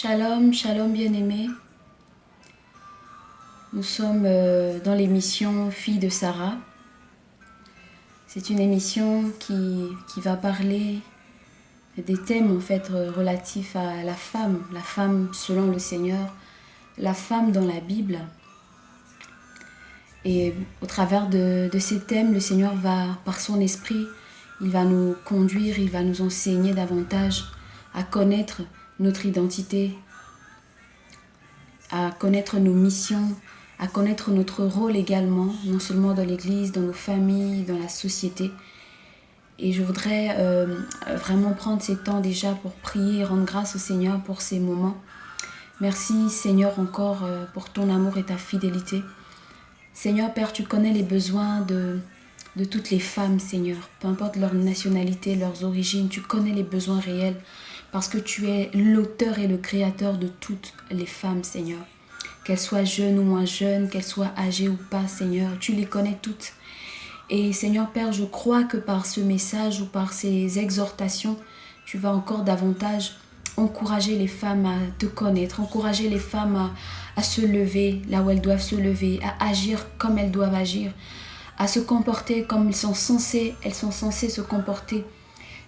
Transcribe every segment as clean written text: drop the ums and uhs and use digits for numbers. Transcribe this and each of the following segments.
Shalom, shalom bien-aimés. Nous sommes dans l'émission Filles de Sarah. C'est une émission qui va parler des thèmes en fait relatifs à la femme selon le Seigneur, la femme dans la Bible. Et au travers de ces thèmes, le Seigneur va, par son esprit, il va nous conduire, il va nous enseigner davantage à connaître notre identité, à connaître nos missions, à connaître notre rôle également, non seulement dans l'Église, dans nos familles, dans la société. Et je voudrais vraiment prendre ces temps déjà pour prier et rendre grâce au Seigneur pour ces moments. Merci Seigneur encore pour ton amour et ta fidélité. Seigneur Père, tu connais les besoins de toutes les femmes, Seigneur. Peu importe leur nationalité, leurs origines, tu connais les besoins réels parce que tu es l'auteur et le créateur de toutes les femmes, Seigneur. Qu'elles soient jeunes ou moins jeunes, qu'elles soient âgées ou pas, Seigneur, tu les connais toutes. Et Seigneur Père, je crois que par ce message ou par ces exhortations, tu vas encore davantage encourager les femmes à te connaître, encourager les femmes à se lever là où elles doivent se lever, à agir comme elles doivent agir, à se comporter comme elles sont censées se comporter.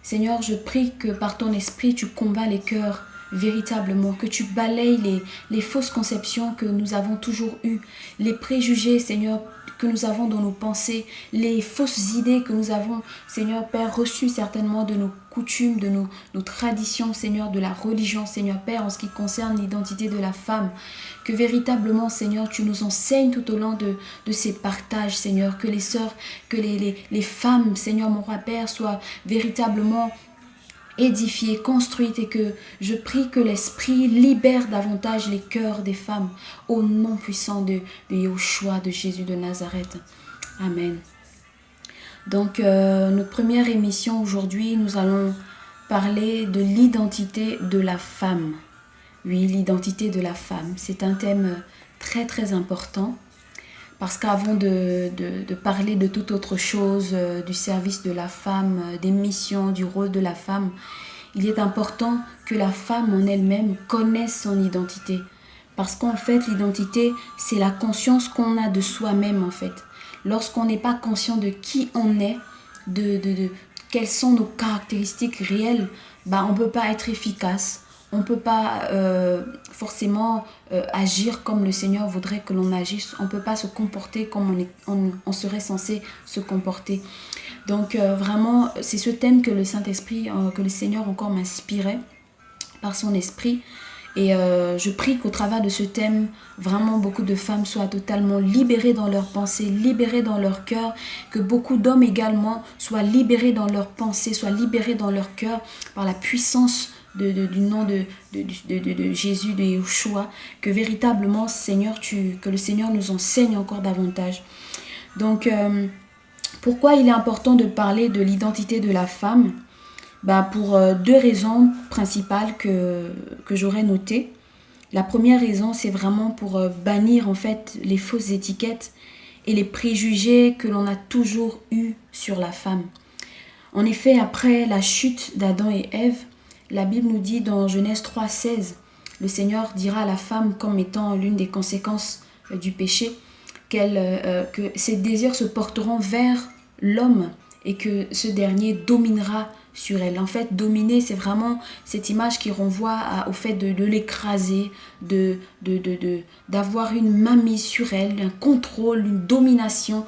Seigneur, je prie que par ton esprit, tu combats les cœurs véritablement, que tu balayes les fausses conceptions que nous avons toujours eues, les préjugés, Seigneur, que nous avons dans nos pensées, les fausses idées que nous avons, Seigneur Père, reçues certainement de nos coutumes, de nos traditions, Seigneur, de la religion, Seigneur Père, en ce qui concerne l'identité de la femme. Que véritablement, Seigneur, tu nous enseignes tout au long de ces partages, Seigneur, que les sœurs, que les femmes, Seigneur, mon roi Père, soient véritablement édifiée, construite, et que je prie que l'Esprit libère davantage les cœurs des femmes au nom puissant de Yahushua, de Jésus de Nazareth. Amen. Donc, notre première émission aujourd'hui, nous allons parler de l'identité de la femme. Oui, l'identité de la femme. C'est un thème très très important. Parce qu'avant de parler de toute autre chose, du service de la femme, des missions, du rôle de la femme, il est important que la femme en elle-même connaisse son identité. Parce qu'en fait, l'identité, c'est la conscience qu'on a de soi-même en fait. Lorsqu'on n'est pas conscient de qui on est, de quelles sont nos caractéristiques réelles, on ne peut pas être efficace. On ne peut pas forcément agir comme le Seigneur voudrait que l'on agisse. On ne peut pas se comporter comme on serait censé se comporter. Donc vraiment, c'est ce thème que le Saint-Esprit, que le Seigneur encore m'inspirait par son esprit. Et je prie qu'au travers de ce thème, vraiment beaucoup de femmes soient totalement libérées dans leurs pensées, libérées dans leur cœur, que beaucoup d'hommes également soient libérés dans leurs pensées, soient libérés dans leur cœur par la puissance du nom de Jésus, de Yahushua, que véritablement, Seigneur, que le Seigneur nous enseigne encore davantage. Donc, pourquoi il est important de parler de l'identité de la femme? Pour deux raisons principales que j'aurais notées. La première raison, c'est vraiment pour bannir en fait les fausses étiquettes et les préjugés que l'on a toujours eus sur la femme. En effet, après la chute d'Adam et Ève, la Bible nous dit dans Genèse 3,16, le Seigneur dira à la femme comme étant l'une des conséquences du péché, que ses désirs se porteront vers l'homme et que ce dernier dominera sur elle. En fait, dominer, c'est vraiment cette image qui renvoie au fait de l'écraser, d'avoir une mainmise sur elle, un contrôle, une domination,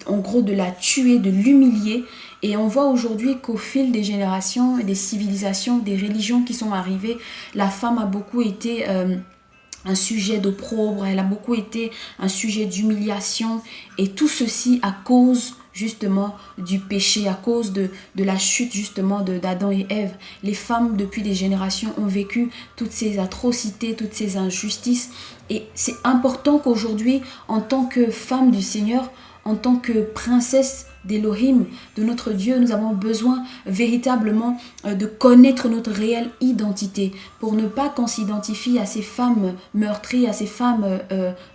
en gros de la tuer, de l'humilier. Et on voit aujourd'hui qu'au fil des générations, des civilisations, des religions qui sont arrivées, la femme a beaucoup été un sujet d'opprobre, elle a beaucoup été un sujet d'humiliation. Et tout ceci à cause justement du péché, à cause de la chute justement d'Adam et Ève. Les femmes depuis des générations ont vécu toutes ces atrocités, toutes ces injustices. Et c'est important qu'aujourd'hui, en tant que femme du Seigneur, en tant que princesse d'Élohim, de notre Dieu, nous avons besoin véritablement de connaître notre réelle identité pour ne pas qu'on s'identifie à ces femmes meurtries, à ces femmes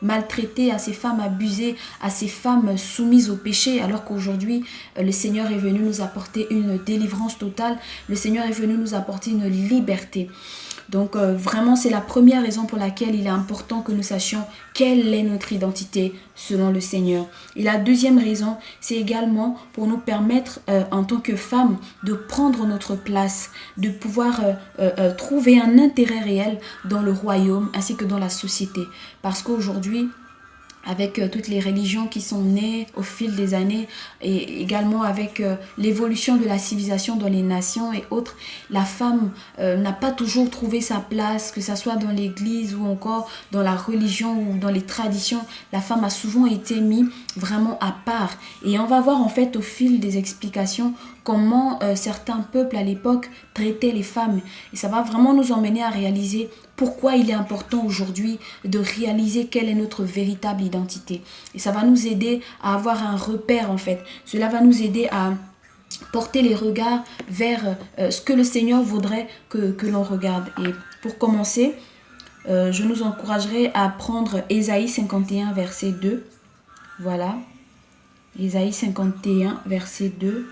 maltraitées, à ces femmes abusées, à ces femmes soumises au péché, alors qu'aujourd'hui, le Seigneur est venu nous apporter une délivrance totale, le Seigneur est venu nous apporter une liberté. Donc vraiment, c'est la première raison pour laquelle il est important que nous sachions quelle est notre identité selon le Seigneur. Et la deuxième raison, c'est également pour nous permettre en tant que femmes de prendre notre place, de pouvoir trouver un intérêt réel dans le royaume ainsi que dans la société. Parce qu'aujourd'hui, avec toutes les religions qui sont nées au fil des années et également avec l'évolution de la civilisation dans les nations et autres, la femme n'a pas toujours trouvé sa place, que ce soit dans l'église ou encore dans la religion ou dans les traditions. La femme a souvent été mise vraiment à part. Et on va voir en fait au fil des explications comment certains peuples à l'époque traitaient les femmes. Et ça va vraiment nous emmener à réaliser pourquoi il est important aujourd'hui de réaliser quelle est notre véritable identité. Et ça va nous aider à avoir un repère en fait. Cela va nous aider à porter les regards vers ce que le Seigneur voudrait que l'on regarde. Et pour commencer, je nous encouragerai à prendre Ésaïe 51, verset 2. Voilà. Ésaïe 51, verset 2.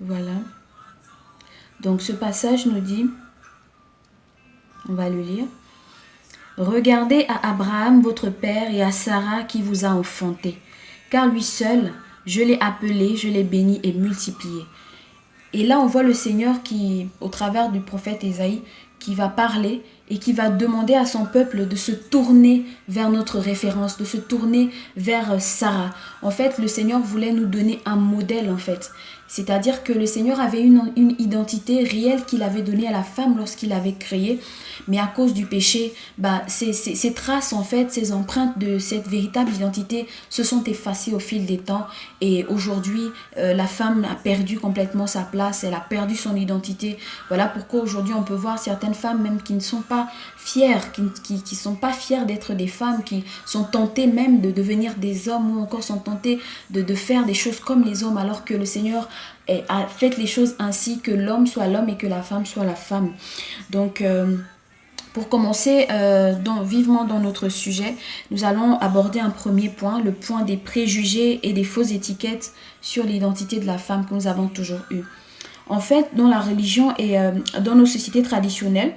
Voilà. Donc ce passage nous dit, on va le lire. Regardez à Abraham votre père et à Sarah qui vous a enfanté, car lui seul, je l'ai appelé, je l'ai béni et multiplié. Et là on voit le Seigneur qui, au travers du prophète Ésaïe, qui va parler et qui va demander à son peuple de se tourner vers notre référence, de se tourner vers Sarah. En fait, le Seigneur voulait nous donner un modèle en fait. C'est-à-dire que le Seigneur avait une identité réelle qu'il avait donnée à la femme lorsqu'il l'avait créée. Mais à cause du péché, ces traces, en fait, ces empreintes de cette véritable identité se sont effacées au fil des temps. Et aujourd'hui, la femme a perdu complètement sa place, elle a perdu son identité. Voilà pourquoi aujourd'hui, on peut voir certaines femmes même qui ne sont pas fières, qui sont pas fières d'être des femmes, qui sont tentées même de devenir des hommes ou encore sont tentées de faire des choses comme les hommes alors que le Seigneur a fait les choses ainsi, que l'homme soit l'homme et que la femme soit la femme. Donc pour commencer vivement dans notre sujet, nous allons aborder un premier point, le point des préjugés et des fausses étiquettes sur l'identité de la femme que nous avons toujours eue. En fait, dans la religion et dans nos sociétés traditionnelles,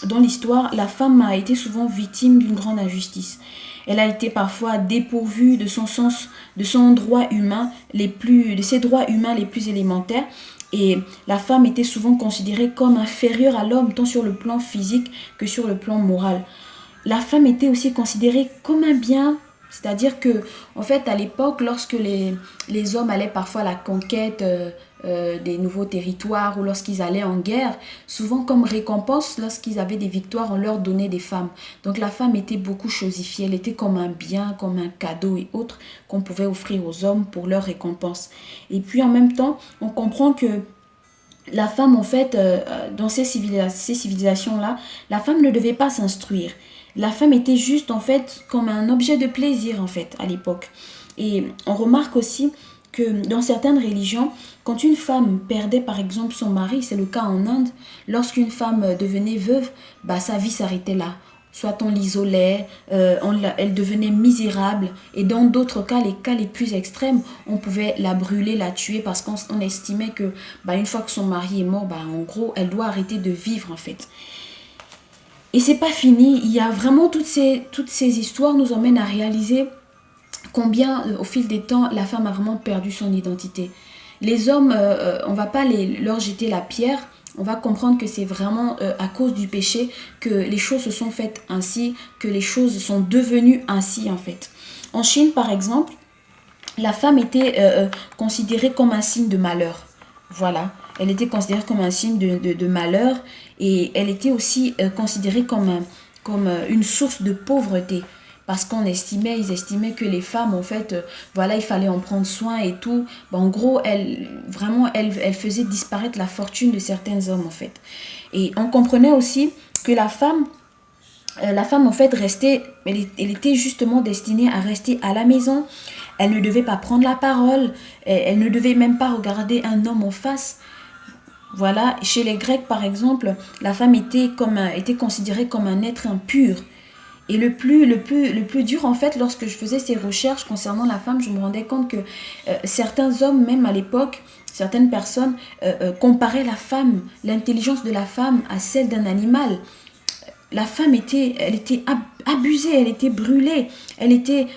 dans l'histoire, la femme a été souvent victime d'une grande injustice. Elle a été parfois dépourvue de son droit humain de ses droits humains les plus élémentaires. Et la femme était souvent considérée comme inférieure à l'homme, tant sur le plan physique que sur le plan moral. La femme était aussi considérée comme un bien. C'est-à-dire que, en fait, à l'époque, lorsque les hommes allaient parfois à la conquête des nouveaux territoires ou lorsqu'ils allaient en guerre, souvent comme récompense, lorsqu'ils avaient des victoires, on leur donnait des femmes. Donc la femme était beaucoup chosifiée, elle était comme un bien, comme un cadeau et autres qu'on pouvait offrir aux hommes pour leur récompense. Et puis en même temps, on comprend que la femme, en fait, dans ces civilisations-là, la femme ne devait pas s'instruire. La femme était juste, en fait, comme un objet de plaisir, en fait, à l'époque. Et on remarque aussi que dans certaines religions, quand une femme perdait, par exemple, son mari, c'est le cas en Inde, lorsqu'une femme devenait veuve, sa vie s'arrêtait là. Soit on l'isolait, elle devenait misérable. Et dans d'autres cas, les cas les plus extrêmes, on pouvait la brûler, la tuer parce qu'on estimait que une fois que son mari est mort, en gros, elle doit arrêter de vivre en fait. Et c'est pas fini, il y a vraiment toutes ces histoires nous emmènent à réaliser combien au fil des temps la femme a vraiment perdu son identité. Les hommes, on va pas leur jeter la pierre. On va comprendre que c'est vraiment à cause du péché que les choses se sont faites ainsi, que les choses sont devenues ainsi en fait. En Chine par exemple, la femme était considérée comme un signe de malheur. Voilà, elle était considérée comme un signe de malheur et elle était aussi considérée comme une source de pauvreté. Parce ils estimaient que les femmes, en fait, il fallait en prendre soin et tout. En gros, elle faisait disparaître la fortune de certains hommes, en fait. Et on comprenait aussi que la femme, en fait, elle était justement destinée à rester à la maison. Elle ne devait pas prendre la parole. Elle ne devait même pas regarder un homme en face. Voilà, chez les Grecs, par exemple, la femme était considérée comme un être impur. Et le plus dur, en fait, lorsque je faisais ces recherches concernant la femme, je me rendais compte que certains hommes, même à l'époque, certaines personnes comparaient la femme, l'intelligence de la femme à celle d'un animal. La femme elle était abusée, elle était brûlée, elle était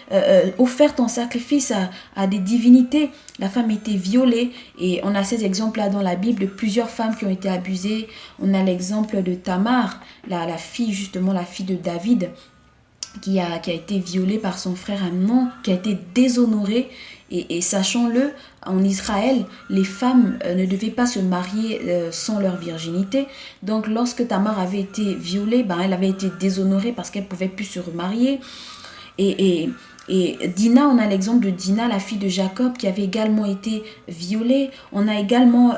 offerte en sacrifice à des divinités. La femme était violée et on a ces exemples-là dans la Bible de plusieurs femmes qui ont été abusées. On a l'exemple de Tamar, la fille justement, la fille de David, qui a été violée par son frère Amnon, qui a été déshonorée. Et sachons-le, en Israël, les femmes ne devaient pas se marier sans leur virginité. Donc lorsque Tamar avait été violée, elle avait été déshonorée parce qu'elle ne pouvait plus se remarier. Et Dina, on a l'exemple de Dina, la fille de Jacob, qui avait également été violée. On a également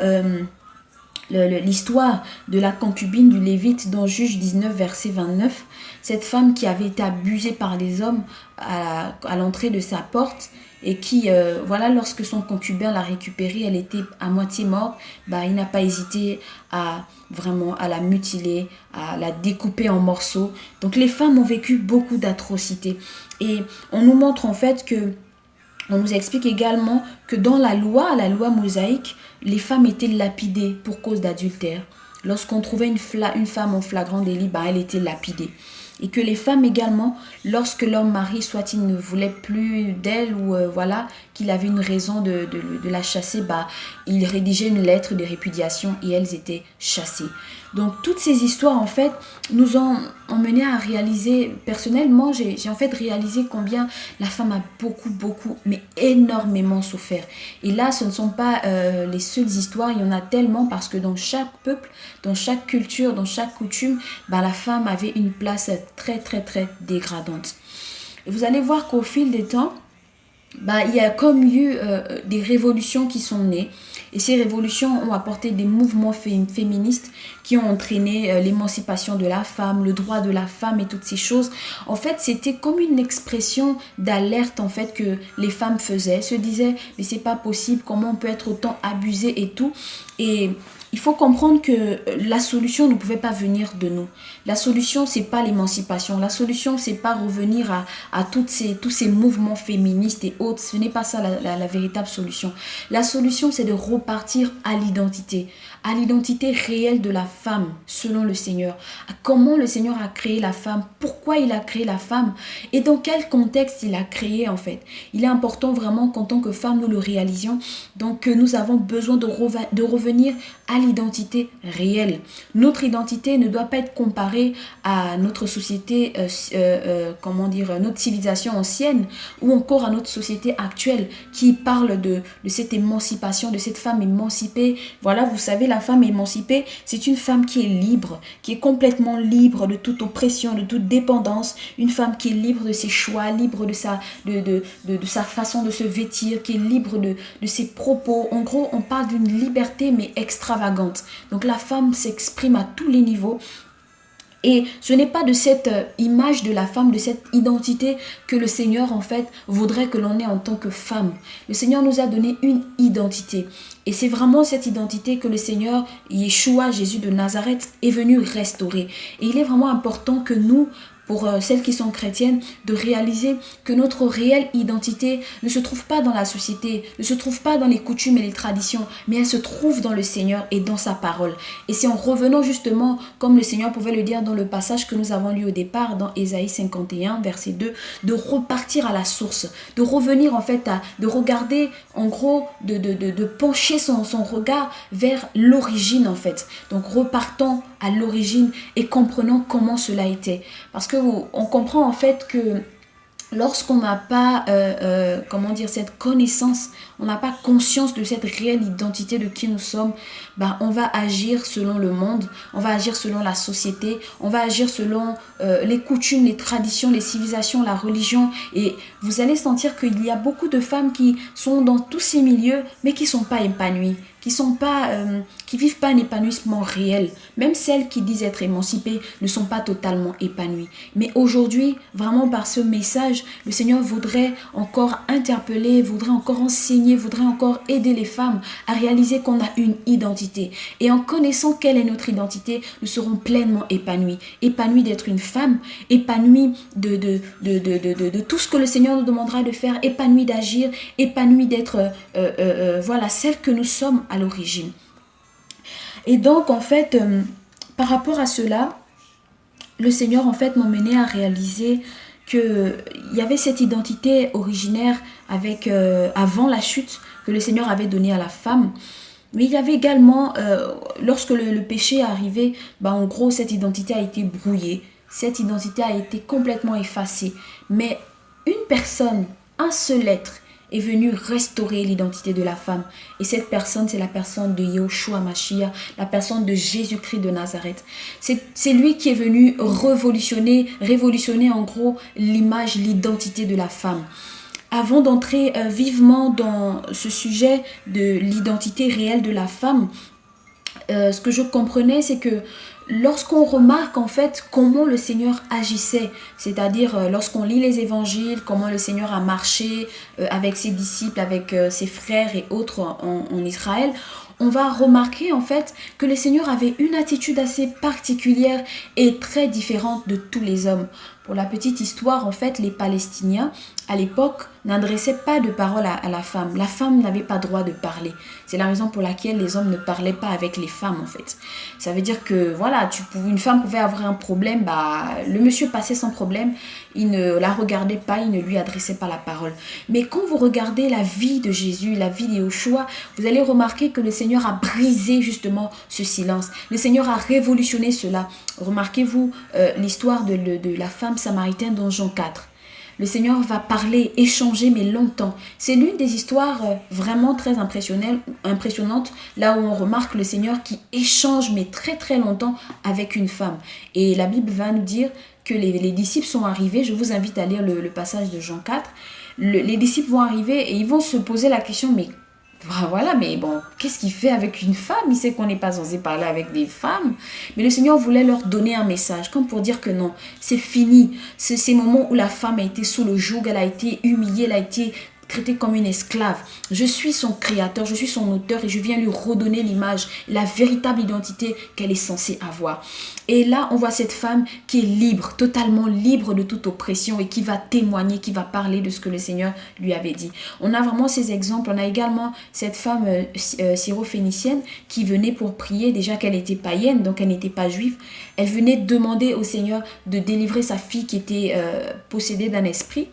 l'histoire de la concubine du Lévite dans Juge 19, verset 29. Cette femme qui avait été abusée par les hommes à l'entrée de sa porte et qui, lorsque son concubin l'a récupérée, elle était à moitié morte, il n'a pas hésité à la mutiler, à la découper en morceaux. Donc les femmes ont vécu beaucoup d'atrocités. Et on nous montre en fait on nous explique également que dans la loi mosaïque, les femmes étaient lapidées pour cause d'adultère. Lorsqu'on trouvait une femme en flagrant délit, elle était lapidée. Et que les femmes également, lorsque leur mari, soit il ne voulait plus d'elle ou qu'il avait une raison de la chasser, il rédigeait une lettre de répudiation et elles étaient chassées. Donc toutes ces histoires en fait nous ont mené à réaliser, personnellement j'ai en fait réalisé combien la femme a beaucoup, mais énormément souffert. Et là ce ne sont pas les seules histoires, il y en a tellement parce que dans chaque peuple, dans chaque culture, dans chaque coutume, la femme avait une place très dégradante. Et vous allez voir qu'au fil des temps, il y a comme eu des révolutions qui sont nées. Et ces révolutions ont apporté des mouvements féministes qui ont entraîné l'émancipation de la femme, le droit de la femme et toutes ces choses. En fait, c'était comme une expression d'alerte en fait que les femmes faisaient. Elles se disaient, mais c'est pas possible, comment on peut être autant abusé et tout. Et il faut comprendre que la solution ne pouvait pas venir de nous. La solution, c'est pas l'émancipation. La solution, c'est pas revenir à tous ces mouvements féministes et autres. Ce n'est pas ça la véritable solution. La solution, c'est de repartir à l'identité réelle de la femme selon le Seigneur. À comment le Seigneur a créé la femme, pourquoi il a créé la femme et dans quel contexte il a créé en fait. Il est important vraiment qu'en tant que femme, nous le réalisions. Donc nous avons besoin de revenir à l'identité réelle. Notre identité ne doit pas être comparée à notre société, notre civilisation ancienne ou encore à notre société actuelle qui parle de cette émancipation, de cette femme émancipée. Voilà, vous savez, la femme émancipée, c'est une femme qui est libre, qui est complètement libre de toute oppression, de toute dépendance. Une femme qui est libre de ses choix, libre de sa façon de se vêtir, qui est libre de ses propos. En gros, on parle d'une liberté mais extravagante. Donc la femme s'exprime à tous les niveaux. Et ce n'est pas de cette image de la femme, de cette identité que le Seigneur en fait voudrait que l'on ait en tant que femme. Le Seigneur nous a donné une identité. Et c'est vraiment cette identité que le Seigneur, Yeshua, Jésus de Nazareth, est venu restaurer. Et il est vraiment important que nous, pour celles qui sont chrétiennes, de réaliser que notre réelle identité ne se trouve pas dans la société, ne se trouve pas dans les coutumes et les traditions, mais elle se trouve dans le Seigneur et dans sa parole. Et c'est en revenant justement, comme le Seigneur pouvait le dire dans le passage que nous avons lu au départ, dans Ésaïe 51, verset 2, de repartir à la source, de revenir en fait de regarder, en gros, de pencher son regard vers l'origine en fait. Donc repartons à l'origine et comprenons comment cela était. Parce que on comprend en fait que lorsqu'on n'a pas cette connaissance, on n'a pas conscience de cette réelle identité de qui nous sommes, on va agir selon le monde, on va agir selon la société, on va agir selon les coutumes, les traditions, les civilisations, la religion. Et vous allez sentir qu'il y a beaucoup de femmes qui sont dans tous ces milieux, mais qui ne sont pas épanouies, qui vivent pas un épanouissement réel. Même celles qui disent être émancipées ne sont pas totalement épanouies. Mais aujourd'hui, vraiment par ce message, le Seigneur voudrait encore interpeller, voudrait encore enseigner, voudrait encore aider les femmes à réaliser qu'on a une identité. Et en connaissant quelle est notre identité, nous serons pleinement épanouis. Épanouis d'être une femme, épanouis de tout ce que le Seigneur nous demandera de faire, épanouis d'agir, épanouis d'être voilà, celle que nous sommes à l'origine. Et donc, en fait, par rapport à cela, le Seigneur, en fait, m'a mené à réaliser qu'il y avait cette identité originaire avec, avant la chute que le Seigneur avait donnée à la femme. Mais il y avait également, lorsque le péché est arrivé, en gros, cette identité a été brouillée. Cette identité a été complètement effacée. Mais une personne, un seul être, est venu restaurer l'identité de la femme. Et cette personne, c'est la personne de Yahushua Mashiach, la personne de Jésus-Christ de Nazareth. C'est lui qui est venu révolutionner en gros l'image, l'identité de la femme. Avant d'entrer vivement dans ce sujet de l'identité réelle de la femme, ce que je comprenais, c'est que lorsqu'on remarque en fait comment le Seigneur agissait, c'est-à-dire lorsqu'on lit les évangiles, comment le Seigneur a marché avec ses disciples, avec ses frères et autres en Israël, on va remarquer en fait que le Seigneur avait une attitude assez particulière et très différente de tous les hommes. Pour la petite histoire, en fait, les Palestiniens, à l'époque, n'adressaient pas de parole à la femme. La femme n'avait pas droit de parler. C'est la raison pour laquelle les hommes ne parlaient pas avec les femmes, en fait. Ça veut dire que, voilà, une femme pouvait avoir un problème, le monsieur passait sans problème, il ne la regardait pas, il ne lui adressait pas la parole. Mais quand vous regardez la vie de Jésus, la vie de Yahushua, vous allez remarquer que le Seigneur a brisé justement ce silence. Le Seigneur a révolutionné cela. Remarquez-vous l'histoire de la femme samaritaine dans Jean 4. Le Seigneur va parler, échanger, mais longtemps. C'est l'une des histoires vraiment très impressionnantes, là où on remarque le Seigneur qui échange, mais très très longtemps avec une femme. Et la Bible va nous dire que les disciples sont arrivés. Je vous invite à lire le passage de Jean 4. Les disciples vont arriver et ils vont se poser la question, mais voilà, mais bon, qu'est-ce qu'il fait avec une femme? Il sait qu'on n'est pas censé parler avec des femmes. Mais le Seigneur voulait leur donner un message, comme pour dire que non, c'est fini. C'est ces moments où la femme a été sous le joug, elle a été humiliée, elle a été traitée comme une esclave. Je suis son créateur, je suis son auteur et je viens lui redonner l'image, la véritable identité qu'elle est censée avoir. Et là, on voit cette femme qui est libre, totalement libre de toute oppression et qui va témoigner, qui va parler de ce que le Seigneur lui avait dit. On a vraiment ces exemples. On a également cette femme syrophénicienne qui venait pour prier, déjà qu'elle était païenne, donc elle n'était pas juive. Elle venait demander au Seigneur de délivrer sa fille qui était possédée d'un esprit.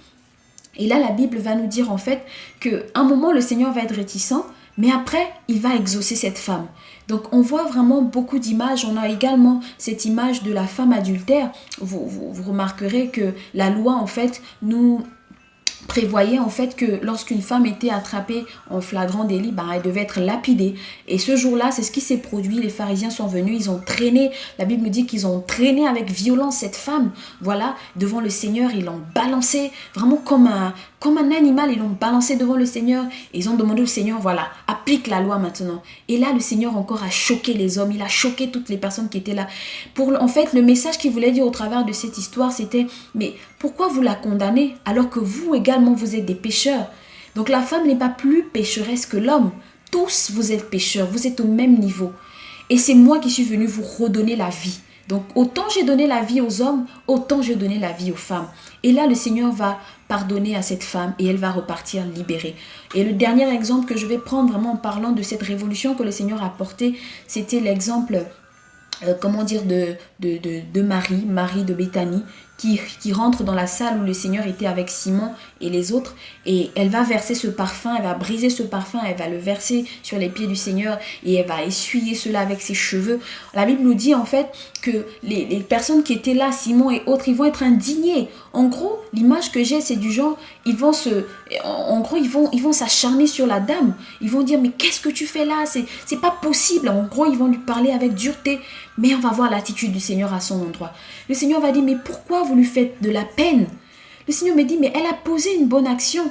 Et là, la Bible va nous dire en fait qu'à un moment, le Seigneur va être réticent, mais après, il va exaucer cette femme. Donc, on voit vraiment beaucoup d'images. On a également cette image de la femme adultère. Vous remarquerez que la loi, en fait, nous prévoyait en fait que lorsqu'une femme était attrapée en flagrant délit, elle devait être lapidée. Et ce jour-là, c'est ce qui s'est produit. Les pharisiens sont venus, ils ont traîné, la Bible nous dit qu'ils ont traîné avec violence cette femme, voilà, devant le Seigneur. Ils l'ont balancé, vraiment comme un animal, ils l'ont balancé devant le Seigneur. Et ils ont demandé au Seigneur, voilà, applique la loi maintenant. Et là, le Seigneur encore a choqué les hommes, il a choqué toutes les personnes qui étaient là. En fait, le message qu'il voulait dire au travers de cette histoire, c'était, mais pourquoi vous la condamnez alors que vous également, vous êtes des pécheurs? Donc la femme n'est pas plus pécheresse que l'homme. Tous, vous êtes pécheurs, vous êtes au même niveau. Et c'est moi qui suis venu vous redonner la vie. Donc autant j'ai donné la vie aux hommes, autant j'ai donné la vie aux femmes. Et là, le Seigneur va pardonner à cette femme et elle va repartir libérée. Et le dernier exemple que je vais prendre vraiment en parlant de cette révolution que le Seigneur a apportée, c'était l'exemple, de Marie de Béthanie, qui rentre dans la salle où le Seigneur était avec Simon et les autres, et elle va verser ce parfum, elle va briser ce parfum, elle va le verser sur les pieds du Seigneur et elle va essuyer cela avec ses cheveux. La Bible nous dit en fait que les personnes qui étaient là, Simon et autres, ils vont être indignés. En gros, l'image que j'ai, c'est du genre, ils vont s'acharner sur la dame. Ils vont dire, mais qu'est-ce que tu fais là? C'est pas possible. En gros, ils vont lui parler avec dureté. Mais on va voir l'attitude du Seigneur à son endroit. Le Seigneur va dire, mais pourquoi vous lui faites de la peine? Le Seigneur me dit, mais elle a posé une bonne action.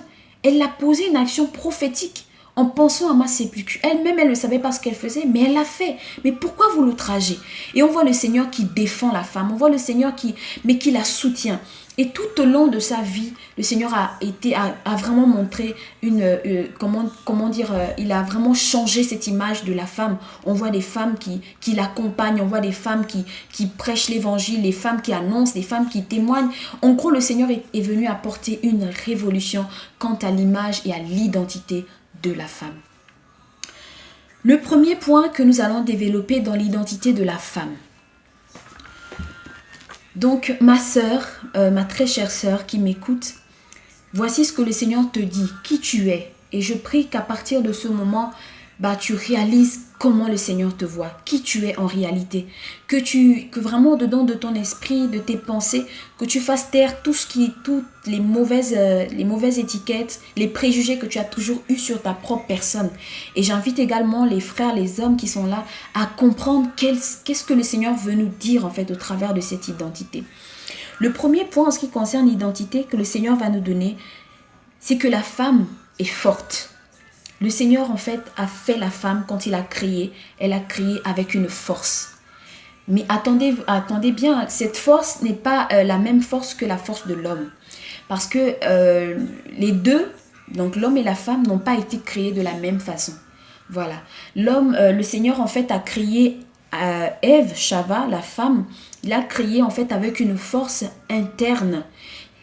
Elle a posé une action prophétique. en pensant à ma sépulture. Elle-même, elle ne savait pas ce qu'elle faisait, mais elle l'a fait. Mais pourquoi vous l'outragez? Et on voit le Seigneur qui défend la femme. On voit le Seigneur qui la soutient. Et tout au long de sa vie, le Seigneur a vraiment montré il a vraiment changé cette image de la femme. On voit des femmes qui l'accompagnent, on voit des femmes qui prêchent l'évangile, les femmes qui annoncent, des femmes qui témoignent. En gros, le Seigneur est venu apporter une révolution quant à l'image et à l'identité de la femme. Le premier point que nous allons développer dans l'identité de la femme. Donc, ma sœur, ma très chère sœur qui m'écoute, voici ce que le Seigneur te dit, qui tu es. Et je prie qu'à partir de ce moment, tu réalises comment le Seigneur te voit, qui tu es en réalité. Que vraiment dedans de ton esprit, de tes pensées, que tu fasses taire toutes les mauvaises étiquettes, les préjugés que tu as toujours eus sur ta propre personne. Et j'invite également les frères, les hommes qui sont là à comprendre qu'est-ce que le Seigneur veut nous dire en fait au travers de cette identité. Le premier point en ce qui concerne l'identité que le Seigneur va nous donner, c'est que la femme est forte. Le Seigneur, en fait, a fait la femme quand il a créé. Elle a créé avec une force. Mais attendez bien, cette force n'est pas la même force que la force de l'homme. Parce que les deux, donc l'homme et la femme, n'ont pas été créés de la même façon. Voilà. Le Seigneur, en fait, a créé Ève, Chava, la femme. Il a créé, en fait, avec une force interne.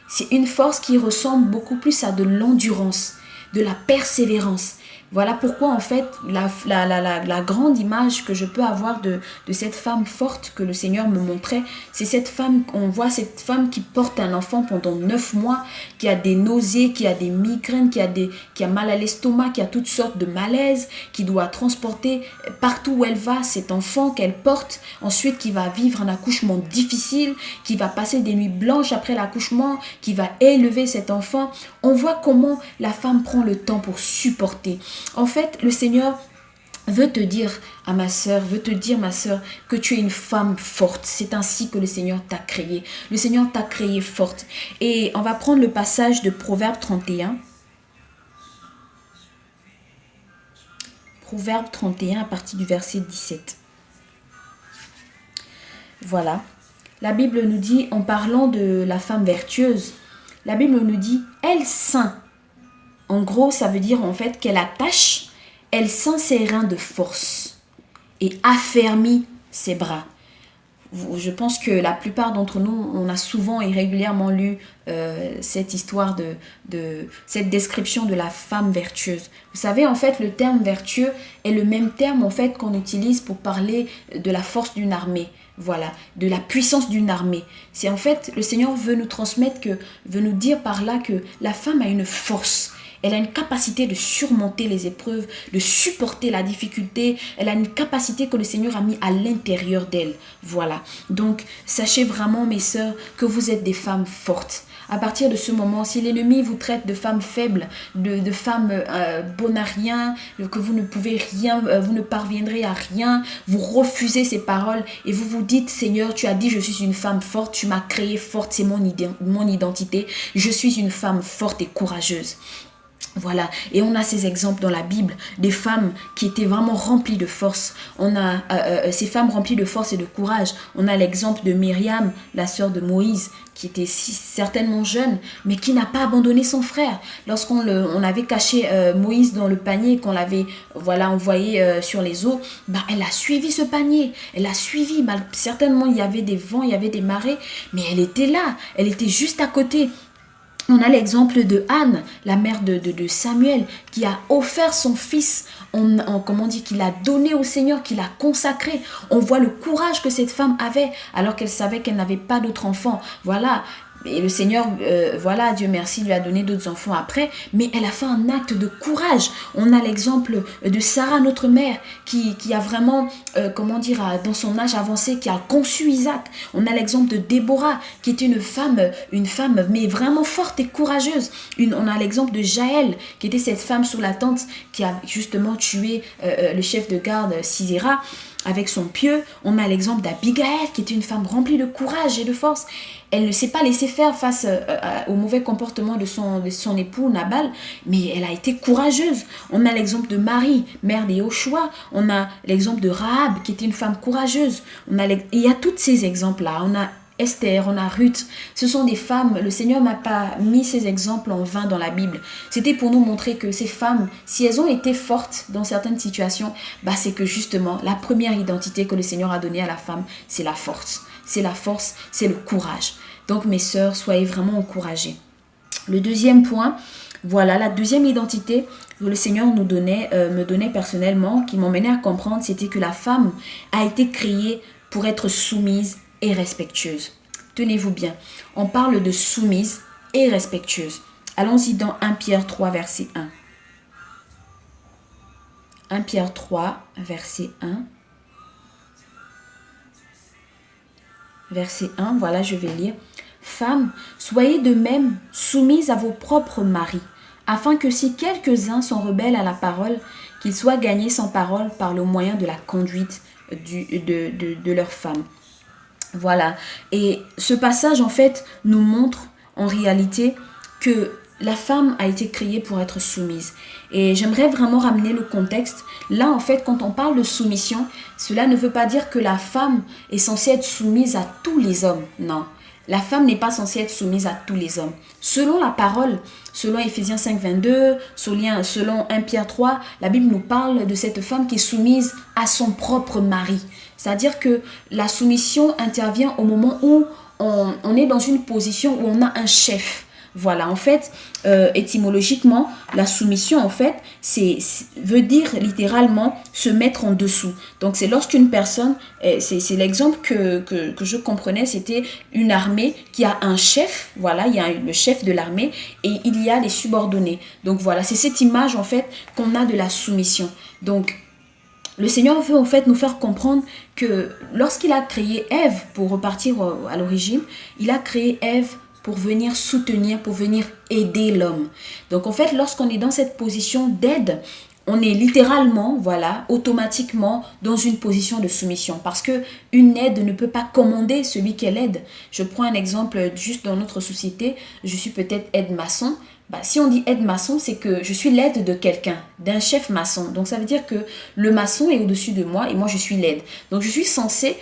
C'est une force qui ressemble beaucoup plus à de l'endurance, de la persévérance. Voilà pourquoi en fait la grande image que je peux avoir de cette femme forte que le Seigneur me montrait, c'est cette femme, on voit cette femme qui porte un enfant pendant 9 mois, qui a des nausées, qui a des migraines, qui a mal à l'estomac, qui a toutes sortes de malaises, qui doit transporter partout où elle va cet enfant qu'elle porte, ensuite qui va vivre un accouchement difficile, qui va passer des nuits blanches après l'accouchement, qui va élever cet enfant. On voit comment la femme prend le temps pour supporter. En fait, le Seigneur veut te dire à ma sœur, que tu es une femme forte. C'est ainsi que le Seigneur t'a créée. Le Seigneur t'a créée forte. Et on va prendre le passage de Proverbe 31. Proverbe 31 à partir du verset 17. Voilà. La Bible nous dit, en parlant de la femme vertueuse, la Bible nous dit, elle ceint. En gros, ça veut dire en fait qu'elle attache, elle ceint ses reins de force et affermit ses bras. Je pense que la plupart d'entre nous, on a souvent et régulièrement lu cette histoire cette description de la femme vertueuse. Vous savez, en fait, le terme vertueux est le même terme en fait qu'on utilise pour parler de la force d'une armée. Voilà, de la puissance d'une armée. C'est en fait, le Seigneur veut nous veut nous dire par là que la femme a une force. Elle a une capacité de surmonter les épreuves, de supporter la difficulté. Elle a une capacité que le Seigneur a mis à l'intérieur d'elle. Voilà. Donc, sachez vraiment, mes sœurs, que vous êtes des femmes fortes. À partir de ce moment, si l'ennemi vous traite de femmes faibles, de femmes bonnes à rien, que vous ne pouvez rien, vous ne parviendrez à rien, vous refusez ces paroles et vous vous dites, Seigneur, tu as dit, je suis une femme forte, tu m'as créée forte, c'est mon identité. Je suis une femme forte et courageuse. Voilà, et on a ces exemples dans la Bible, des femmes qui étaient vraiment remplies de force. On a ces femmes remplies de force et de courage. On a l'exemple de Myriam, la sœur de Moïse, qui était certainement jeune, mais qui n'a pas abandonné son frère. Lorsqu'on avait caché Moïse dans le panier, qu'on l'avait envoyé sur les eaux, elle a suivi ce panier. Elle a suivi, certainement il y avait des vents, il y avait des marées, mais elle était là, elle était juste à côté. On a l'exemple de Anne, la mère de Samuel, qui a offert son fils, qu'il a donné au Seigneur, qu'il a consacré. On voit le courage que cette femme avait, alors qu'elle savait qu'elle n'avait pas d'autres enfants. Voilà. Et le Seigneur, Dieu merci, lui a donné d'autres enfants après, mais elle a fait un acte de courage. On a l'exemple de Sarah, notre mère, qui a vraiment, dans son âge avancé, qui a conçu Isaac. On a l'exemple de Déborah, qui était une femme, mais vraiment forte et courageuse. On a l'exemple de Jaël, qui était cette femme sous la tente, qui a justement tué le chef de garde Sisera. avec son pieu. On a l'exemple d'Abigail, qui était une femme remplie de courage et de force. Elle ne s'est pas laissée faire face au mauvais comportement de son époux Nabal, mais elle a été courageuse. On a l'exemple de Marie, mère de Joshua. On a l'exemple de Rahab, qui était une femme courageuse. Il y a tous ces exemples-là. On a Esther, on a Ruth. Ce sont des femmes, le Seigneur n'a pas mis ces exemples en vain dans la Bible. C'était pour nous montrer que ces femmes, si elles ont été fortes dans certaines situations, c'est que justement, la première identité que le Seigneur a donnée à la femme, c'est la force. C'est la force, c'est le courage. Donc mes sœurs, soyez vraiment encouragées. Le deuxième point, voilà, la deuxième identité que le Seigneur me donnait personnellement, qui m'emmenait à comprendre, c'était que la femme a été créée pour être soumise et respectueuse. Tenez-vous bien, on parle de soumise et respectueuse. Allons-y dans 1 Pierre 3, verset 1. 1 Pierre 3, verset 1. Verset 1, voilà, je vais lire. Femmes, soyez de même soumises à vos propres maris, afin que si quelques-uns sont rebelles à la parole, qu'ils soient gagnés sans parole par le moyen de la conduite de leurs femmes. Voilà. Et ce passage, en fait, nous montre en réalité que la femme a été créée pour être soumise. Et j'aimerais vraiment ramener le contexte. Là, en fait, quand on parle de soumission, cela ne veut pas dire que la femme est censée être soumise à tous les hommes. Non. La femme n'est pas censée être soumise à tous les hommes. Selon la parole, selon Éphésiens 5, 22, selon 1 Pierre 3, la Bible nous parle de cette femme qui est soumise à son propre mari. C'est-à-dire que la soumission intervient au moment où on est dans une position où on a un chef. Voilà, en fait, étymologiquement, la soumission, en fait, veut dire littéralement se mettre en dessous. Donc, c'est lorsqu'une personne, c'est l'exemple que je comprenais, c'était une armée qui a un chef, voilà, il y a le chef de l'armée et il y a les subordonnés. Donc, voilà, c'est cette image, en fait, qu'on a de la soumission. Donc, le Seigneur veut en fait nous faire comprendre que lorsqu'il a créé Ève, pour repartir à l'origine, il a créé Ève pour venir soutenir, pour venir aider l'homme. Donc en fait, lorsqu'on est dans cette position d'aide, on est littéralement, voilà, automatiquement dans une position de soumission. Parce que une aide ne peut pas commander celui qu'elle aide. Je prends un exemple juste dans notre société. Je suis peut-être aide-maçon. Si on dit aide-maçon, c'est que je suis l'aide de quelqu'un, d'un chef maçon. Donc ça veut dire que le maçon est au-dessus de moi et moi je suis l'aide. Donc je suis censée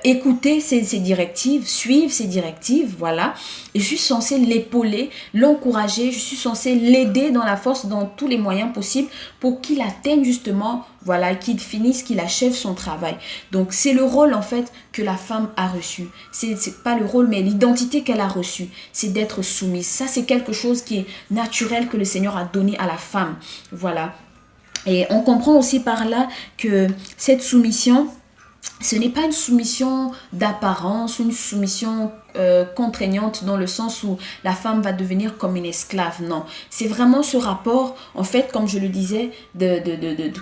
écouter ses directives, suivre ses directives, voilà. Et je suis censée l'épauler, l'encourager, je suis censée l'aider dans la force, dans tous les moyens possibles pour qu'il atteigne justement, voilà, qu'il finisse, qu'il achève son travail. Donc c'est le rôle en fait que la femme a reçu. C'est pas le rôle mais l'identité qu'elle a reçue, c'est d'être soumise. Ça c'est quelque chose qui est naturel que le Seigneur a donné à la femme, voilà. Et on comprend aussi par là que cette soumission, ce n'est pas une soumission d'apparence, une soumission contraignante dans le sens où la femme va devenir comme une esclave. Non, c'est vraiment ce rapport, en fait, comme je le disais,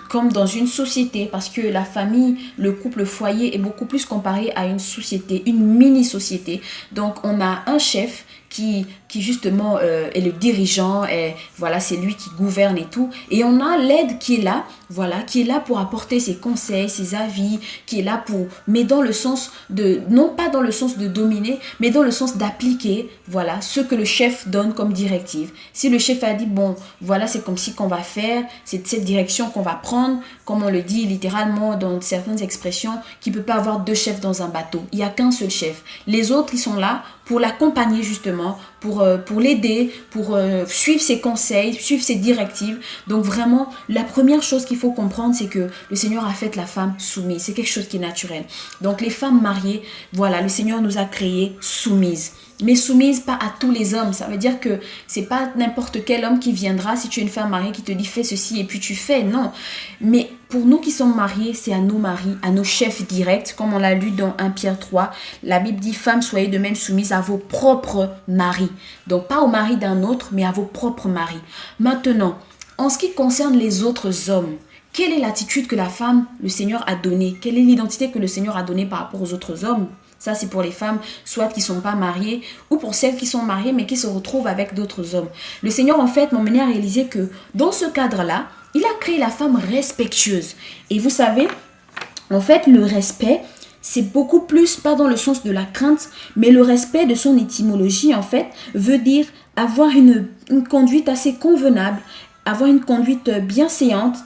comme dans une société, parce que la famille, le couple, le foyer est beaucoup plus comparé à une société, une mini-société. Donc, on a un chef qui justement est le dirigeant, et voilà, c'est lui qui gouverne et tout. Et on a l'aide qui est là, voilà, qui est là pour apporter ses conseils, ses avis, qui est là pour, mais dans le sens de, non pas dans le sens de dominer, mais dans le sens d'appliquer, voilà, ce que le chef donne comme directive. Si le chef a dit, bon, voilà, c'est comme ci qu'on va faire, c'est cette direction qu'on va prendre, comme on le dit littéralement dans certaines expressions, qu'il ne peut pas avoir deux chefs dans un bateau. Il n'y a qu'un seul chef. Les autres, ils sont là pour l'accompagner justement, pour l'aider, pour suivre ses conseils, suivre ses directives. Donc vraiment, la première chose qu'il faut comprendre, c'est que le Seigneur a fait la femme soumise. C'est quelque chose qui est naturel. Donc les femmes mariées, voilà, le Seigneur nous a créées soumises. Mais soumise pas à tous les hommes. Ça veut dire que c'est pas n'importe quel homme qui viendra si tu es une femme mariée qui te dit fais ceci et puis tu fais. Non. Mais pour nous qui sommes mariés, c'est à nos maris, à nos chefs directs, comme on l'a lu dans 1 Pierre 3. La Bible dit femmes, soyez de même soumises à vos propres maris. Donc pas au mari d'un autre, mais à vos propres maris. Maintenant, en ce qui concerne les autres hommes, quelle est l'attitude que la femme, le Seigneur a donnée? Quelle est l'identité que le Seigneur a donnée par rapport aux autres hommes? Ça, c'est pour les femmes, soit qui ne sont pas mariées, ou pour celles qui sont mariées, mais qui se retrouvent avec d'autres hommes. Le Seigneur, en fait, m'a mené à réaliser que dans ce cadre-là, il a créé la femme respectueuse. Et vous savez, En fait, le respect, c'est beaucoup plus, pas dans le sens de la crainte, mais le respect de son étymologie, en fait, veut dire avoir une conduite assez convenable, avoir une conduite bienséante,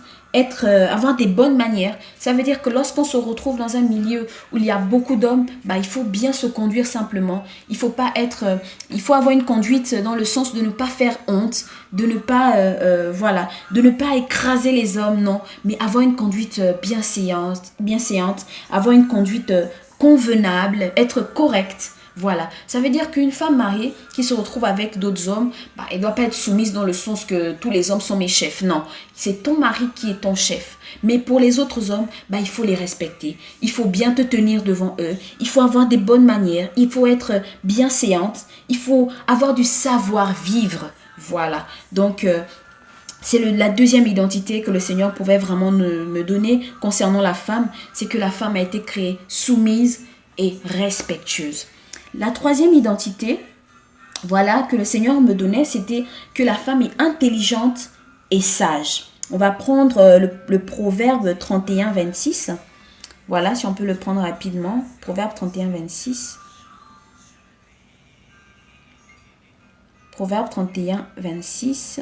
avoir des bonnes manières. Ça veut dire que lorsqu'on se retrouve dans un milieu où il y a beaucoup d'hommes, il faut bien se conduire simplement. Il faut avoir une conduite dans le sens de ne pas faire honte, de ne pas, de ne pas écraser les hommes, non, mais avoir une conduite bienséante, avoir une conduite convenable, être correcte. Voilà, ça veut dire qu'une femme mariée qui se retrouve avec d'autres hommes, elle ne doit pas être soumise dans le sens que tous les hommes sont mes chefs. Non, c'est ton mari qui est ton chef. Mais pour les autres hommes, il faut les respecter. Il faut bien te tenir devant eux. Il faut avoir des bonnes manières. Il faut être bienséante. Il faut avoir du savoir-vivre. Voilà, donc c'est la deuxième identité que le Seigneur pouvait vraiment me donner concernant la femme. C'est que la femme a été créée soumise et respectueuse. La troisième identité, que le Seigneur me donnait, c'était que la femme est intelligente et sage. On va prendre le proverbe 31, 26. Voilà, si on peut le prendre rapidement. Proverbe 31, 26. Proverbe 31, 26.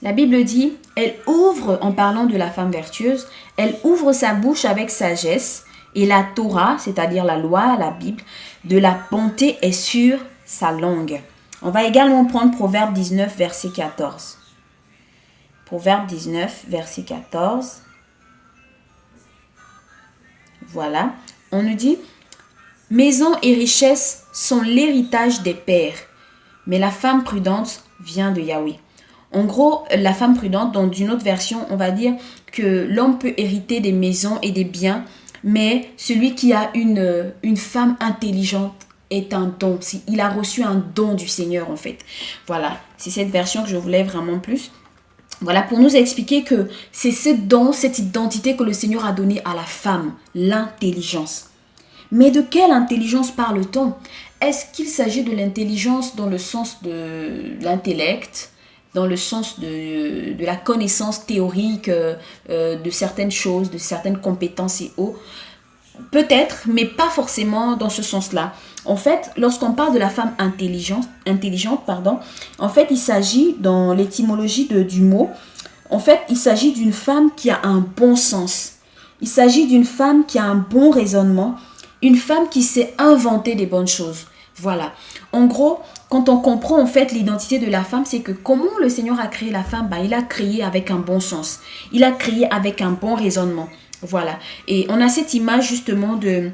La Bible dit, elle ouvre, en parlant de la femme vertueuse, elle ouvre sa bouche avec sagesse. Et la Torah, c'est-à-dire la loi, la Bible, de la bonté est sur sa langue. On va également prendre Proverbe 19, verset 14. Proverbe 19, verset 14. Voilà. On nous dit, maison et richesse sont l'héritage des pères, mais la femme prudente vient de Yahweh. En gros, la femme prudente, dans une autre version, on va dire que l'homme peut hériter des maisons et des biens, mais celui qui a une femme intelligente est un don. Il a reçu un don du Seigneur, en fait. Voilà, c'est cette version que je voulais vraiment plus. Voilà, pour nous expliquer que c'est ce don, cette identité que le Seigneur a donnée à la femme, l'intelligence. Mais de quelle intelligence parle-t-on? Est-ce qu'il s'agit de l'intelligence dans le sens de l'intellect, dans le sens de la connaissance théorique de certaines choses, de certaines compétences et autres? Peut-être, mais pas forcément dans ce sens-là. En fait, lorsqu'on parle de la femme intelligente, en fait, il s'agit, dans l'étymologie du mot, en fait, il s'agit d'une femme qui a un bon sens. Il s'agit d'une femme qui a un bon raisonnement, une femme qui sait inventer des bonnes choses. Voilà. En gros, quand on comprend en fait l'identité de la femme, c'est que comment le Seigneur a créé la femme, il a créé avec un bon sens. Il a créé avec un bon raisonnement. Voilà. Et on a cette image justement de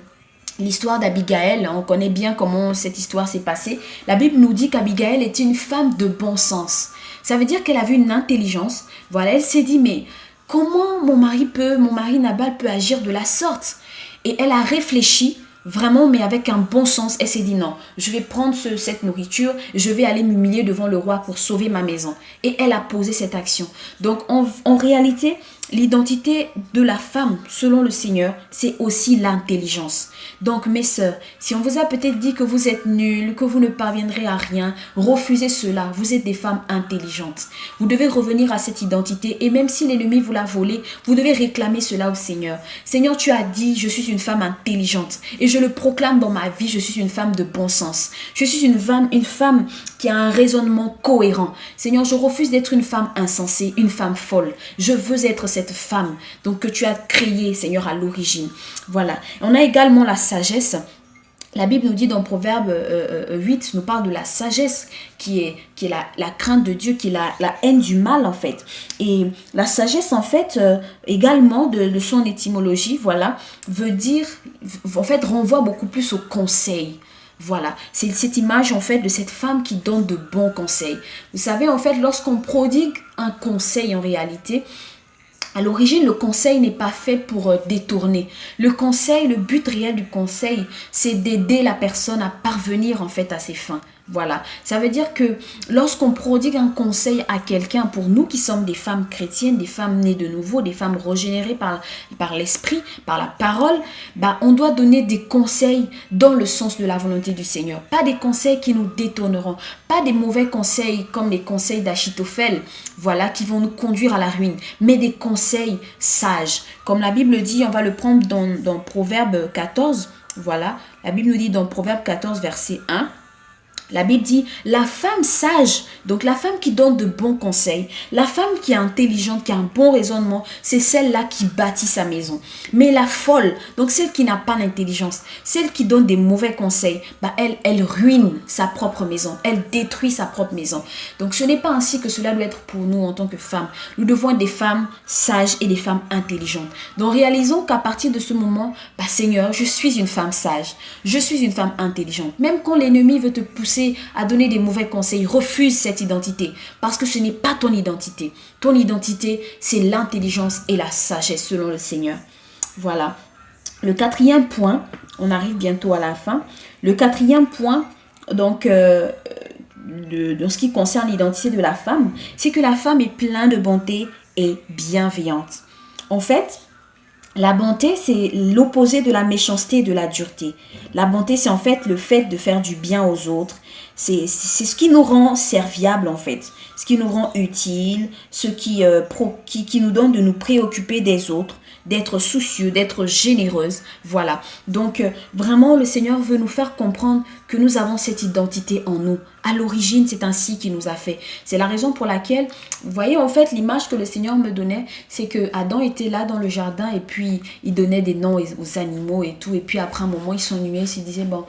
l'histoire d'Abigaël. On connaît bien comment cette histoire s'est passée. La Bible nous dit qu'Abigaël était une femme de bon sens. Ça veut dire qu'elle avait une intelligence. Voilà, elle s'est dit, mais comment mon mari Nabal peut agir de la sorte? Et elle a réfléchi vraiment, mais avec un bon sens. Elle s'est dit non, je vais prendre cette nourriture, je vais aller m'humilier devant le roi pour sauver ma maison. Et elle a posé cette action. Donc en réalité, l'identité de la femme, selon le Seigneur, c'est aussi l'intelligence. Donc mes sœurs, si on vous a peut-être dit que vous êtes nuls, que vous ne parviendrez à rien, refusez cela. Vous êtes des femmes intelligentes. Vous devez revenir à cette identité et même si l'ennemi vous l'a volée, vous devez réclamer cela au Seigneur. Seigneur, tu as dit, je suis une femme intelligente et je le proclame dans ma vie, je suis une femme de bon sens. Je suis une femme qui a un raisonnement cohérent. Seigneur, je refuse d'être une femme insensée, une femme folle. Je veux être cette femme donc que tu as créée, Seigneur, à l'origine. Voilà. On a également la sagesse. La Bible nous dit dans Proverbe 8, nous parle de la sagesse qui est la crainte de Dieu, qui est la haine du mal en fait. Et la sagesse en fait, également de son étymologie, voilà, veut dire, en fait, renvoie beaucoup plus au conseil. Voilà, c'est cette image en fait de cette femme qui donne de bons conseils. Vous savez, en fait, lorsqu'on prodigue un conseil en réalité, à l'origine, le conseil n'est pas fait pour détourner. Le conseil, le but réel du conseil, c'est d'aider la personne à parvenir en fait à ses fins. Voilà, ça veut dire que lorsqu'on prodigue un conseil à quelqu'un, pour nous qui sommes des femmes chrétiennes, des femmes nées de nouveau, des femmes régénérées par l'esprit, par la parole, bah, on doit donner des conseils dans le sens de la volonté du Seigneur. Pas des conseils qui nous détourneront, pas des mauvais conseils comme les conseils d'Achitophel, voilà, qui vont nous conduire à la ruine, mais des conseils sages. Comme la Bible dit, on va le prendre dans Proverbe 14, voilà, la Bible nous dit dans Proverbe 14, verset 1, la Bible dit, la femme sage, donc la femme qui donne de bons conseils, la femme qui est intelligente, qui a un bon raisonnement, c'est celle-là qui bâtit sa maison. Mais la folle, donc celle qui n'a pas l'intelligence, celle qui donne des mauvais conseils, bah elle ruine sa propre maison, elle détruit sa propre maison. Donc ce n'est pas ainsi que cela doit être pour nous en tant que femmes. Nous devons être des femmes sages et des femmes intelligentes. Donc réalisons qu'à partir de ce moment, bah Seigneur, je suis une femme sage, je suis une femme intelligente. Même quand l'ennemi veut te pousser à donner des mauvais conseils, refuse cette identité parce que ce n'est pas ton identité. Ton identité, c'est l'intelligence et la sagesse selon le Seigneur. Voilà. Le quatrième point, on arrive bientôt à la fin. Le quatrième point, donc, dans ce qui concerne l'identité de la femme, c'est que la femme est pleine de bonté et bienveillante. En fait, la bonté, c'est l'opposé de la méchanceté et de la dureté. La bonté, c'est en fait le fait de faire du bien aux autres. C'est ce qui nous rend serviables en fait, ce qui nous rend utiles, ce qui nous donne de nous préoccuper des autres, d'être soucieux, d'être généreuse. Voilà. Donc vraiment le Seigneur veut nous faire comprendre que nous avons cette identité en nous. À l'origine, c'est ainsi qu'il nous a fait. C'est la raison pour laquelle, vous voyez en fait l'image que le Seigneur me donnait, c'est que Adam était là dans le jardin et puis il donnait des noms aux animaux et tout. Et puis après un moment, il s'ennuyait, il se disait bon...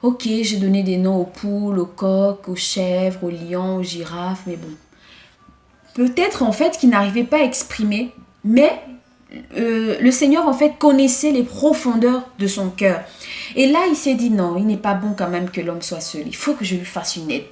Ok, j'ai donné des noms aux poules, aux coqs, aux chèvres, aux lions, aux girafes, mais bon. Peut-être en fait qu'il n'arrivait pas à exprimer, mais le Seigneur en fait connaissait les profondeurs de son cœur. Et là, il s'est dit non, il n'est pas bon quand même que l'homme soit seul. Il faut que je lui fasse une aide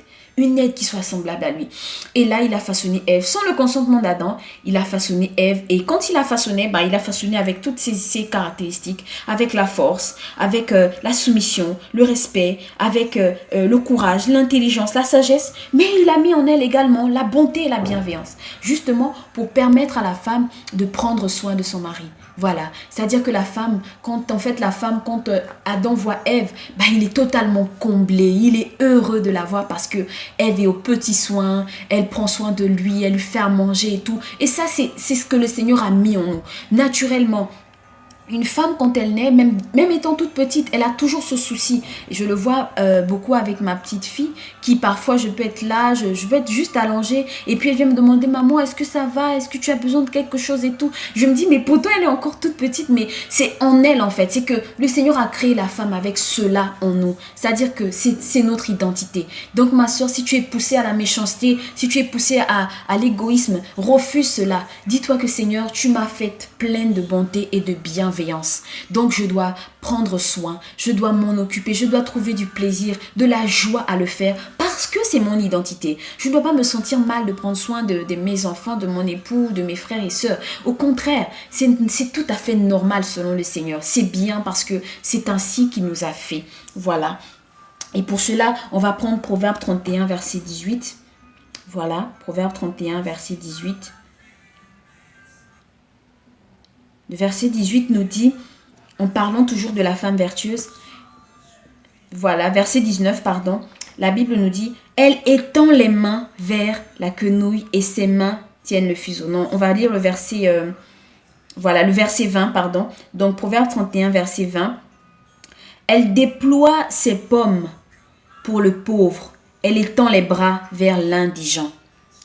qui soit semblable à lui. Et là, il a façonné Ève. Sans le consentement d'Adam, il a façonné Ève. Et quand il a façonné, il a façonné avec toutes ses caractéristiques, avec la force, avec la soumission, le respect, avec le courage, l'intelligence, la sagesse. Mais il a mis en elle également la bonté et la bienveillance. Justement, pour permettre à la femme de prendre soin de son mari. Voilà, c'est-à-dire que la femme, quand Adam voit Ève, il est totalement comblé, il est heureux de la voir parce que Ève est aux petits soins, elle prend soin de lui, elle lui fait à manger et tout. Et ça, c'est ce que le Seigneur a mis en nous, naturellement. Une femme, quand elle naît, même étant toute petite, elle a toujours ce souci. Et je le vois beaucoup avec ma petite fille, qui parfois, je peux être là, je peux être juste allongée, et puis elle vient me demander, maman, est-ce que ça va? Est-ce que tu as besoin de quelque chose et tout? Je me dis, mais pourtant, elle est encore toute petite, mais c'est en elle, en fait. C'est que le Seigneur a créé la femme avec cela en nous. C'est-à-dire que c'est notre identité. Donc, ma soeur, si tu es poussée à la méchanceté, si tu es poussée à l'égoïsme, refuse cela. Dis-toi que, Seigneur, tu m'as faite pleine de bonté et de bienveillance. Donc je dois prendre soin, je dois m'en occuper, je dois trouver du plaisir, de la joie à le faire parce que c'est mon identité. Je ne dois pas me sentir mal de prendre soin de mes enfants, de mon époux, de mes frères et sœurs. Au contraire, c'est tout à fait normal selon le Seigneur. C'est bien parce que c'est ainsi qu'il nous a fait. Voilà. Et pour cela, on va prendre Proverbe 31, verset 18. Voilà, Proverbe 31, verset 18. Le verset 18 nous dit, en parlant toujours de la femme vertueuse, voilà, verset 19, pardon, la Bible nous dit, elle étend les mains vers la quenouille et ses mains tiennent le fuseau. Non, on va lire le verset, le verset 20, pardon. Donc, Proverbe 31, verset 20. Elle déploie ses pommes pour le pauvre. Elle étend les bras vers l'indigent.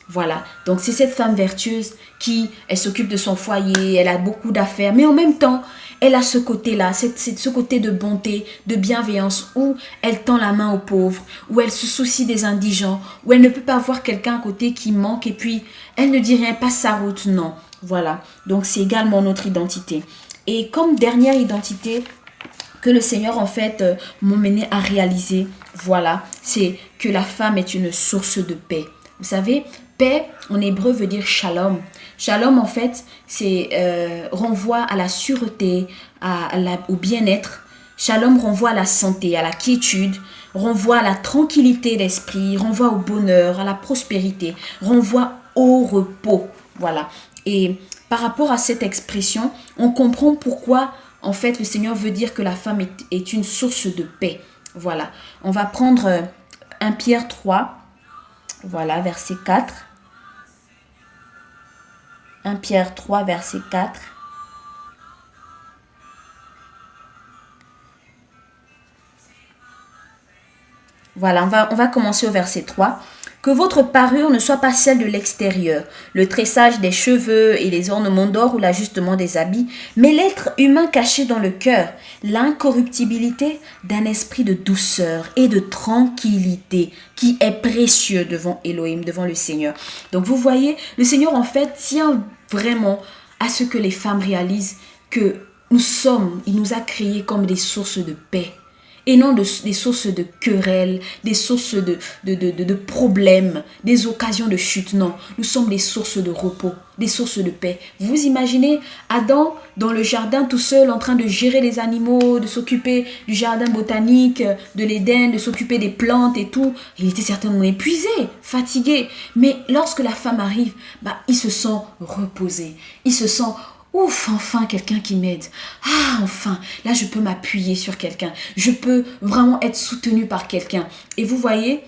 Voilà, donc c'est cette femme vertueuse qui, elle s'occupe de son foyer, elle a beaucoup d'affaires, mais en même temps, elle a ce côté-là, c'est ce côté de bonté, de bienveillance, où elle tend la main aux pauvres, où elle se soucie des indigents, où elle ne peut pas voir quelqu'un à côté qui manque et puis elle ne dit rien, passe sa route, non. Voilà, donc c'est également notre identité. Et comme dernière identité que le Seigneur en fait m'a mené à réaliser, voilà, c'est que la femme est une source de paix. Vous savez, paix en hébreu veut dire shalom. Shalom en fait, c'est renvoie à la sûreté, au bien-être. Shalom renvoie à la santé, à la quiétude, renvoie à la tranquillité d'esprit, renvoie au bonheur, à la prospérité, renvoie au repos. Voilà. Et par rapport à cette expression, on comprend pourquoi, en fait, le Seigneur veut dire que la femme est une source de paix. Voilà. On va prendre 1 Pierre 3, voilà, verset 4. 1 Pierre 3, verset 4. Voilà, on va commencer au verset 3. Que votre parure ne soit pas celle de l'extérieur, le tressage des cheveux et les ornements d'or ou l'ajustement des habits, mais l'être humain caché dans le cœur, l'incorruptibilité d'un esprit de douceur et de tranquillité qui est précieux devant Elohim, devant le Seigneur. Donc vous voyez, le Seigneur en fait tient vraiment à ce que les femmes réalisent que il nous a créés comme des sources de paix. Et non des sources de querelles, des sources de problèmes, des occasions de chute. Non, nous sommes des sources de repos, des sources de paix. Vous imaginez Adam dans le jardin tout seul en train de gérer les animaux, de s'occuper du jardin botanique, de l'Éden, de s'occuper des plantes et tout. Il était certainement épuisé, fatigué. Mais lorsque la femme arrive, il se sent reposé. Il se sent... Ouf, enfin quelqu'un qui m'aide. Ah, enfin, là je peux m'appuyer sur quelqu'un. Je peux vraiment être soutenu par quelqu'un. Et vous voyez,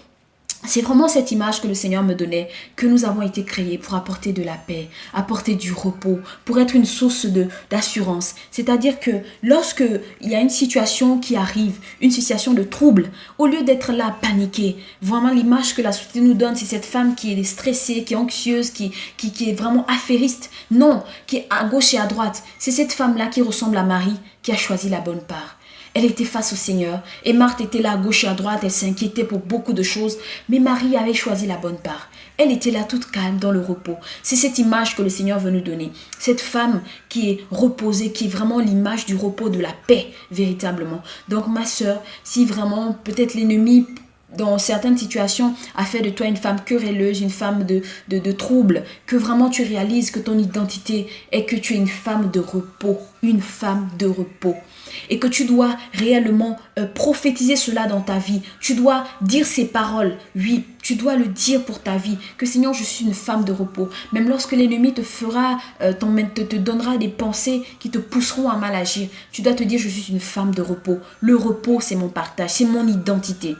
c'est vraiment cette image que le Seigneur me donnait, que nous avons été créés pour apporter de la paix, apporter du repos, pour être une source d'assurance. C'est-à-dire que lorsque il y a une situation qui arrive, une situation de trouble, au lieu d'être là paniqué, vraiment l'image que la société nous donne, c'est cette femme qui est stressée, qui est anxieuse, qui est vraiment affairiste. Non, qui est à gauche et à droite. C'est cette femme-là qui ressemble à Marie, qui a choisi la bonne part. Elle était face au Seigneur et Marthe était là à gauche et à droite, elle s'inquiétait pour beaucoup de choses, mais Marie avait choisi la bonne part. Elle était là toute calme dans le repos. C'est cette image que le Seigneur veut nous donner. Cette femme qui est reposée, qui est vraiment l'image du repos, de la paix, véritablement. Donc ma sœur, si vraiment peut-être l'ennemi dans certaines situations a fait de toi une femme querelleuse, une femme de trouble, que vraiment tu réalises que ton identité est que tu es une femme de repos, une femme de repos. Et que tu dois réellement prophétiser cela dans ta vie. Tu dois dire ces paroles. Oui, tu dois le dire pour ta vie. Que Seigneur, je suis une femme de repos. Même lorsque l'ennemi te fera, te donnera des pensées qui te pousseront à mal agir. Tu dois te dire, je suis une femme de repos. Le repos, c'est mon partage, c'est mon identité.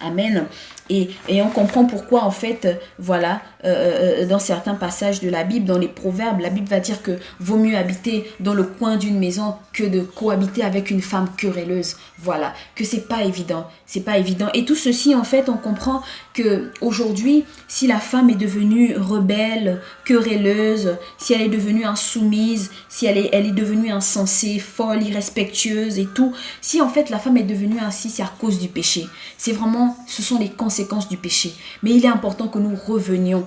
Amen. Et on comprend pourquoi en fait, voilà, dans certains passages de la Bible, dans les proverbes, la Bible va dire que vaut mieux habiter dans le coin d'une maison que de cohabiter avec une femme querelleuse. Voilà, que c'est pas évident, c'est pas évident. Et tout ceci en fait, on comprend que aujourd'hui, si la femme est devenue rebelle, querelleuse, si elle est devenue insoumise, si elle est devenue insensée, folle, irrespectueuse et tout, si en fait la femme est devenue ainsi, c'est à cause du péché. C'est vraiment, ce sont les conséquences du péché. Mais il est important que nous revenions.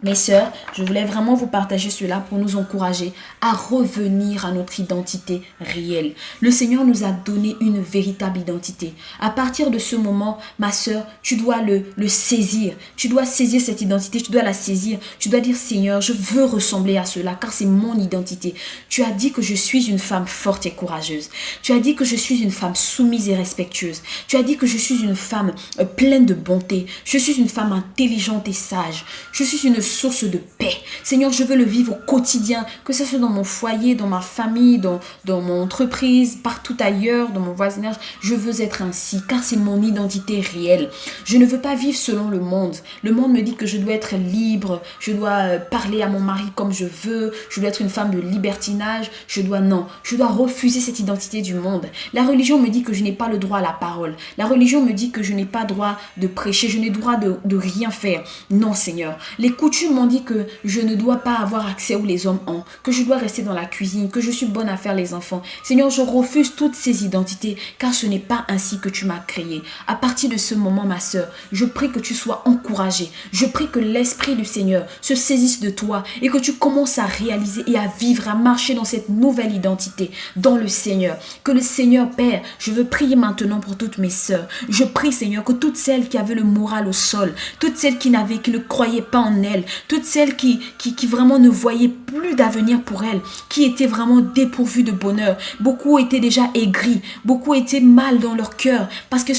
Mes sœurs, je voulais vraiment vous partager cela pour nous encourager à revenir à notre identité réelle. Le Seigneur nous a donné une véritable identité. À partir de ce moment, ma sœur, tu dois le saisir. Tu dois saisir cette identité, tu dois la saisir. Tu dois dire, Seigneur, je veux ressembler à cela car c'est mon identité. Tu as dit que je suis une femme forte et courageuse. Tu as dit que je suis une femme soumise et respectueuse. Tu as dit que je suis une femme pleine de bonté. Je suis une femme intelligente et sage. Je suis une source de paix. Seigneur, je veux le vivre au quotidien, que ce soit dans mon foyer, dans ma famille, dans mon entreprise, partout ailleurs, dans mon voisinage. Je veux être ainsi, car c'est mon identité réelle. Je ne veux pas vivre selon le monde. Le monde me dit que je dois être libre, je dois parler à mon mari comme je veux, je dois être une femme de libertinage, je dois refuser cette identité du monde. La religion me dit que je n'ai pas le droit à la parole. La religion me dit que je n'ai pas droit de prêcher, je n'ai droit de rien faire. Non, Seigneur. Les coutumes m'ont dit que je ne dois pas avoir accès où les hommes ont, que je dois rester dans la cuisine, que je suis bonne à faire les enfants. Seigneur, je refuse toutes ces identités, car ce n'est pas ainsi que tu m'as créé. À partir de ce moment, ma sœur, je prie que tu sois encouragée. Je prie que l'Esprit du Seigneur se saisisse de toi et que tu commences à réaliser et à vivre, à marcher dans cette nouvelle identité, dans le Seigneur. Que le Seigneur, Père, je veux prier maintenant pour toutes mes sœurs. Je prie, Seigneur, que toutes celles qui avaient le moral au sol, toutes celles qui ne croyaient pas en elles, elle, toutes celles qui vraiment ne voyaient plus d'avenir pour elles, qui étaient vraiment dépourvues de bonheur. Beaucoup étaient déjà aigris, beaucoup étaient mal dans leur cœur parce que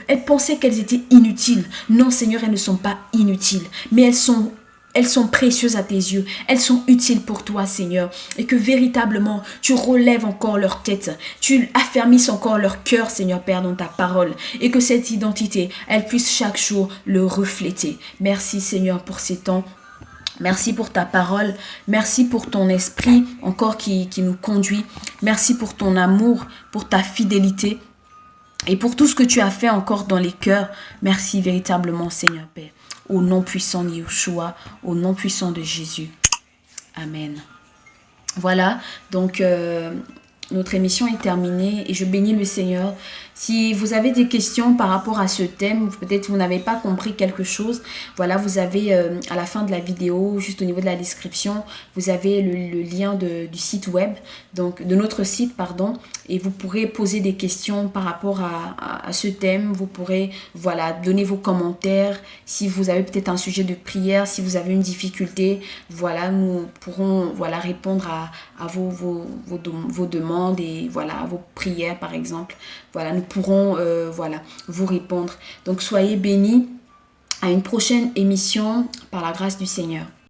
elles pensaient qu'elles étaient inutiles. Non, Seigneur, elles ne sont pas inutiles, mais elles sont précieuses à tes yeux. Elles sont utiles pour toi, Seigneur. Et que véritablement, tu relèves encore leur tête. Tu affermisses encore leur cœur, Seigneur Père, dans ta parole. Et que cette identité, elle puisse chaque jour le refléter. Merci, Seigneur, pour ces temps. Merci pour ta parole. Merci pour ton esprit encore qui nous conduit. Merci pour ton amour, pour ta fidélité. Et pour tout ce que tu as fait encore dans les cœurs. Merci véritablement, Seigneur Père. Au nom puissant de Yeshua, au nom puissant de Jésus. Amen. Voilà, donc notre émission est terminée et je bénis le Seigneur. Si vous avez des questions par rapport à ce thème, peut-être vous n'avez pas compris quelque chose, voilà, vous avez à la fin de la vidéo, juste au niveau de la description, vous avez le lien du site web, donc de notre site, pardon, et vous pourrez poser des questions par rapport à ce thème. Vous pourrez, voilà, donner vos commentaires. Si vous avez peut-être un sujet de prière, si vous avez une difficulté, voilà, nous pourrons, voilà, répondre à vos demandes et voilà, à vos prières par exemple. Voilà, nous pourrons voilà, vous répondre. Donc soyez bénis. À une prochaine émission par la grâce du Seigneur.